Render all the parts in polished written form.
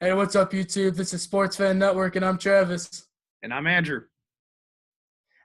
Hey, what's up, YouTube? This is Sports Fan Network, and I'm Travis. And I'm Andrew.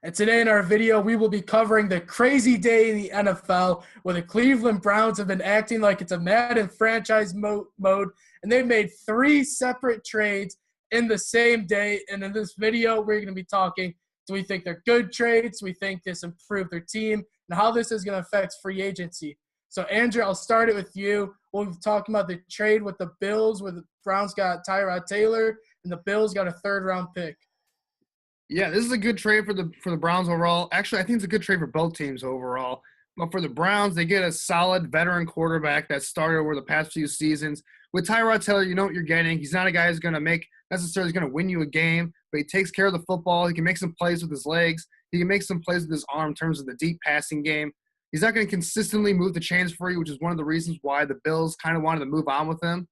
And today in our video, we will be covering the crazy day in the NFL where the Cleveland Browns have been acting like it's a Madden franchise mode, and they've made three separate trades in the same day. And in this video, we're going to be talking, do we think they're good trades? Do we think this improved their team? And how this is going to affect free agency. So, Andrew, I'll start it with you. We'll be talking about the trade with the Bills where the Browns got Tyrod Taylor and the Bills got a third-round pick. Yeah, this is a good trade for the Browns overall. Actually, I think it's a good trade for both teams overall. But for the Browns, they get a solid veteran quarterback that started over the past few seasons. With Tyrod Taylor, you know what you're getting. He's not a guy who's going to win you a game, but he takes care of the football. He can make some plays with his legs. He can make some plays with his arm in terms of the deep passing game. He's not going to consistently move the chains for you, which is one of the reasons why the Bills kind of wanted to move on with him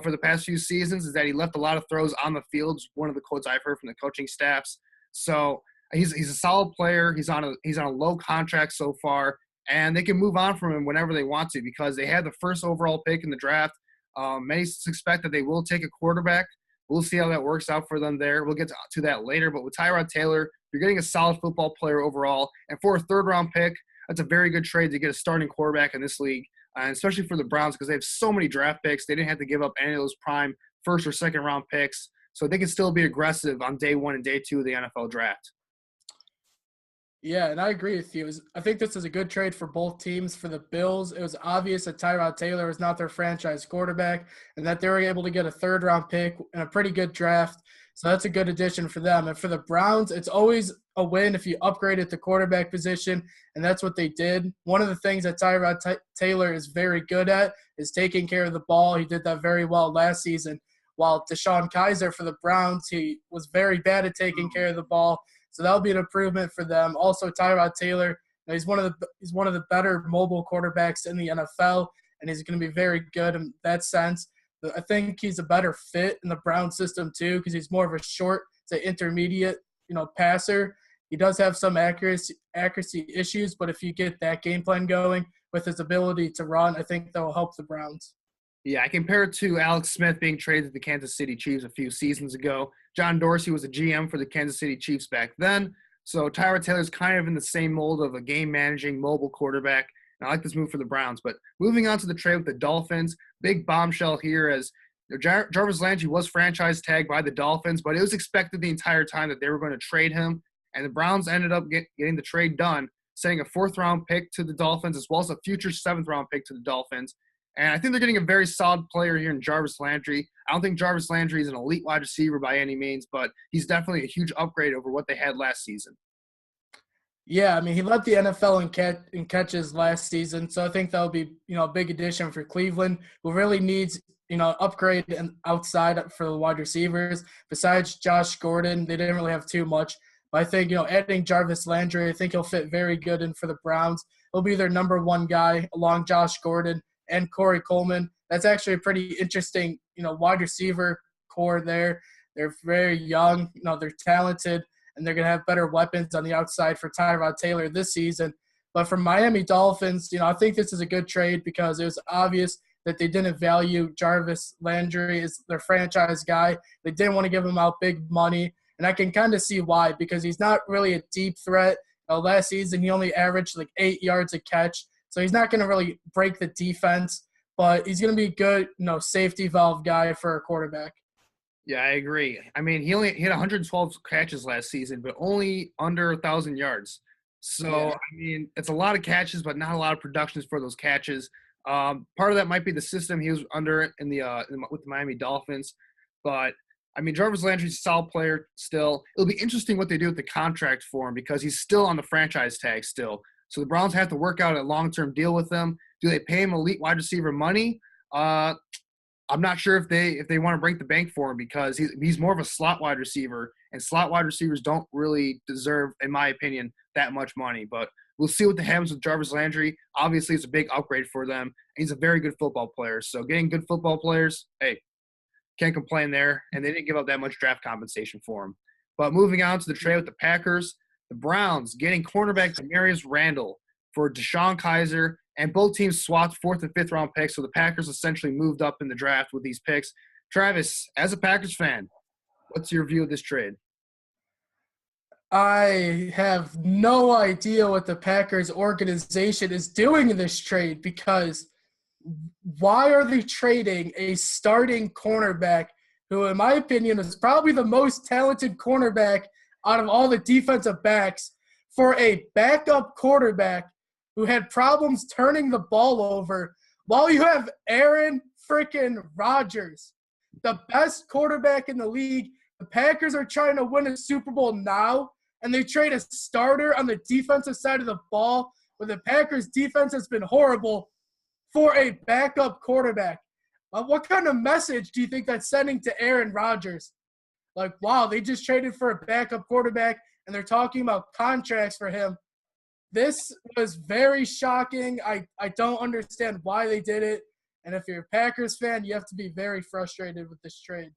for the past few seasons, is that he left a lot of throws on the field. One of the quotes I've heard from the coaching staffs. So he's a solid player. He's on a low contract so far, and they can move on from him whenever they want to because they had the first overall pick in the draft. Many suspect that they will take a quarterback. We'll see how that works out for them there. We'll get to that later. But with Tyrod Taylor, you're getting a solid football player overall. And for a third-round pick, that's a very good trade to get a starting quarterback in this league, and especially for the Browns because they have so many draft picks. They didn't have to give up any of those prime first or second-round picks. So they can still be aggressive on day one and day two of the NFL draft. Yeah, and I agree with you. I think this is a good trade for both teams. For the Bills, it was obvious that Tyrod Taylor was not their franchise quarterback and that they were able to get a third-round pick and a pretty good draft. So that's a good addition for them. And for the Browns, it's always a win if you upgrade at the quarterback position, and that's what they did. One of the things that Tyrod Taylor is very good at is taking care of the ball. He did that very well last season. While DeShone Kizer for the Browns, he was very bad at taking care of the ball. So that'll be an improvement for them. Also, Tyrod Taylor, he's one of the better mobile quarterbacks in the NFL, and he's going to be very good in that sense. I think he's a better fit in the Brown system too because he's more of a short to intermediate, passer. He does have some accuracy issues, but if you get that game plan going with his ability to run, I think that will help the Browns. Yeah, I compare it to Alex Smith being traded to the Kansas City Chiefs a few seasons ago. John Dorsey was a GM for the Kansas City Chiefs back then. So Tyrod Taylor's kind of in the same mold of a game-managing mobile quarterback. And I like this move for the Browns. But moving on to the trade with the Dolphins, big bombshell here as Jarvis Landry was franchise tagged by the Dolphins, but it was expected the entire time that they were going to trade him. And the Browns ended up getting the trade done, sending a fourth-round pick to the Dolphins as well as a future seventh-round pick to the Dolphins. And I think they're getting a very solid player here in Jarvis Landry. I don't think Jarvis Landry is an elite wide receiver by any means, but he's definitely a huge upgrade over what they had last season. Yeah, I mean, he led the NFL in catches last season, so I think that'll be, a big addition for Cleveland, who really needs, upgrade and outside for the wide receivers. Besides Josh Gordon, they didn't really have too much. But I think, adding Jarvis Landry, I think he'll fit very good in for the Browns. He'll be their number one guy along Josh Gordon and Corey Coleman. That's actually a pretty interesting, wide receiver core there. They're very young, they're talented, and they're going to have better weapons on the outside for Tyrod Taylor this season. But for Miami Dolphins, I think this is a good trade because it was obvious that they didn't value Jarvis Landry as their franchise guy. They didn't want to give him out big money, and I can kind of see why because he's not really a deep threat. Last season, he only averaged like 8 yards a catch. So he's not going to really break the defense, but he's going to be a good, safety valve guy for a quarterback. Yeah, I agree. I mean, he only hit 112 catches last season, but only under 1,000 yards. So, yeah. I mean, it's a lot of catches, but not a lot of productions for those catches. Part of that might be the system he was under with the Miami Dolphins. But, I mean, Jarvis Landry's a solid player still. It'll be interesting what they do with the contract for him because he's still on the franchise tag still. So the Browns have to work out a long-term deal with him. Do they pay him elite wide receiver money? I'm not sure if they want to break the bank for him because he's more of a slot wide receiver, and slot wide receivers don't really deserve, in my opinion, that much money. But we'll see what happens with Jarvis Landry. Obviously, it's a big upgrade for them. He's a very good football player. So getting good football players, hey, can't complain there. And they didn't give up that much draft compensation for him. But moving on to the trade with the Packers, the Browns getting cornerback Demarious Randall for DeShone Kizer, and both teams swapped fourth and fifth round picks. So the Packers essentially moved up in the draft with these picks, Travis, as a Packers fan, what's your view of this trade? I have no idea what the Packers organization is doing in this trade, because why are they trading a starting cornerback who, in my opinion, is probably the most talented cornerback out of all the defensive backs, for a backup quarterback who had problems turning the ball over, while you have Aaron freaking Rodgers, the best quarterback in the league? The Packers are trying to win a Super Bowl now, and they trade a starter on the defensive side of the ball, where the Packers' defense has been horrible, for a backup quarterback. What kind of message do you think that's sending to Aaron Rodgers? Like, wow, they just traded for a backup quarterback, and they're talking about contracts for him. This was very shocking. I don't understand why they did it. And if you're a Packers fan, you have to be very frustrated with this trade.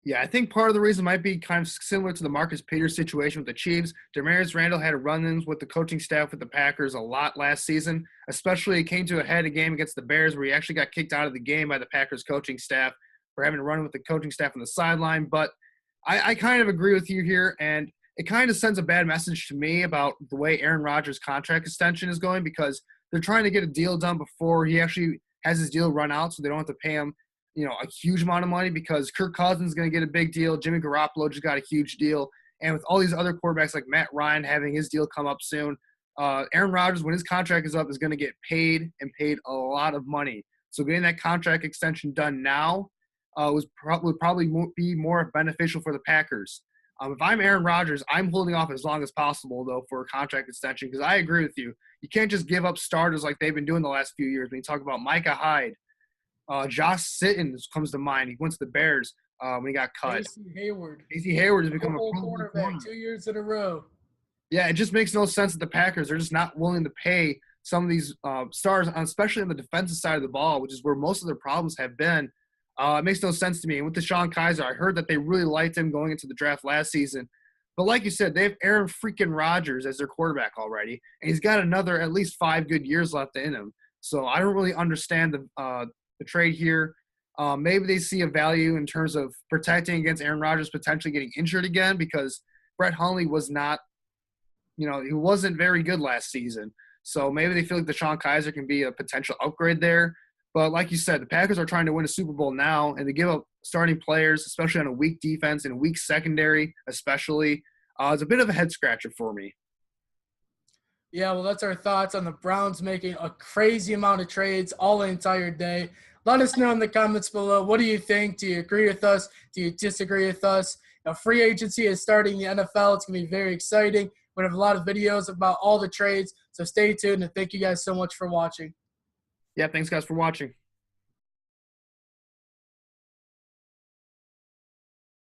Yeah, I think part of the reason might be kind of similar to the Marcus Peters situation with the Chiefs. Demarious Randall had run-ins with the coaching staff with the Packers a lot last season, especially it came to a head a game against the Bears where he actually got kicked out of the game by the Packers coaching staff for having to run with the coaching staff on the sideline. But I kind of agree with you here, and it kind of sends a bad message to me about the way Aaron Rodgers' contract extension is going, because they're trying to get a deal done before he actually has his deal run out, so they don't have to pay him a huge amount of money, because Kirk Cousins is going to get a big deal. Jimmy Garoppolo just got a huge deal. And with all these other quarterbacks like Matt Ryan having his deal come up soon, Aaron Rodgers, when his contract is up, is going to get paid, and paid a lot of money. So getting that contract extension done now would probably be more beneficial for the Packers. If I'm Aaron Rodgers, I'm holding off as long as possible, though, for a contract extension, because I agree with you. You can't just give up starters like they've been doing the last few years. When you talk about Micah Hyde, Josh Sitton comes to mind. He went to the Bears when he got cut. Casey Hayward has become a quarterback 2 years in a row. Yeah, it just makes no sense that the Packers are just not willing to pay some of these stars, especially on the defensive side of the ball, which is where most of their problems have been. It makes no sense to me. And with DeShone Kizer, I heard that they really liked him going into the draft last season. But like you said, they have Aaron freaking Rodgers as their quarterback already, and he's got another at least 5 good years left in him. So I don't really understand the trade here. Maybe they see a value in terms of protecting against Aaron Rodgers potentially getting injured again, because Brett Hundley was not, he wasn't very good last season. So maybe they feel like DeShone Kizer can be a potential upgrade there. But like you said, the Packers are trying to win a Super Bowl now, and they give up starting players, especially on a weak defense and a weak secondary especially. It's a bit of a head-scratcher for me. Yeah, well, that's our thoughts on the Browns making a crazy amount of trades all the entire day. Let us know in the comments below. What do you think? Do you agree with us? Do you disagree with us? Now, free agency is starting in the NFL. It's going to be very exciting. We're going to have a lot of videos about all the trades, so stay tuned, and thank you guys so much for watching. Yeah, thanks, guys, for watching.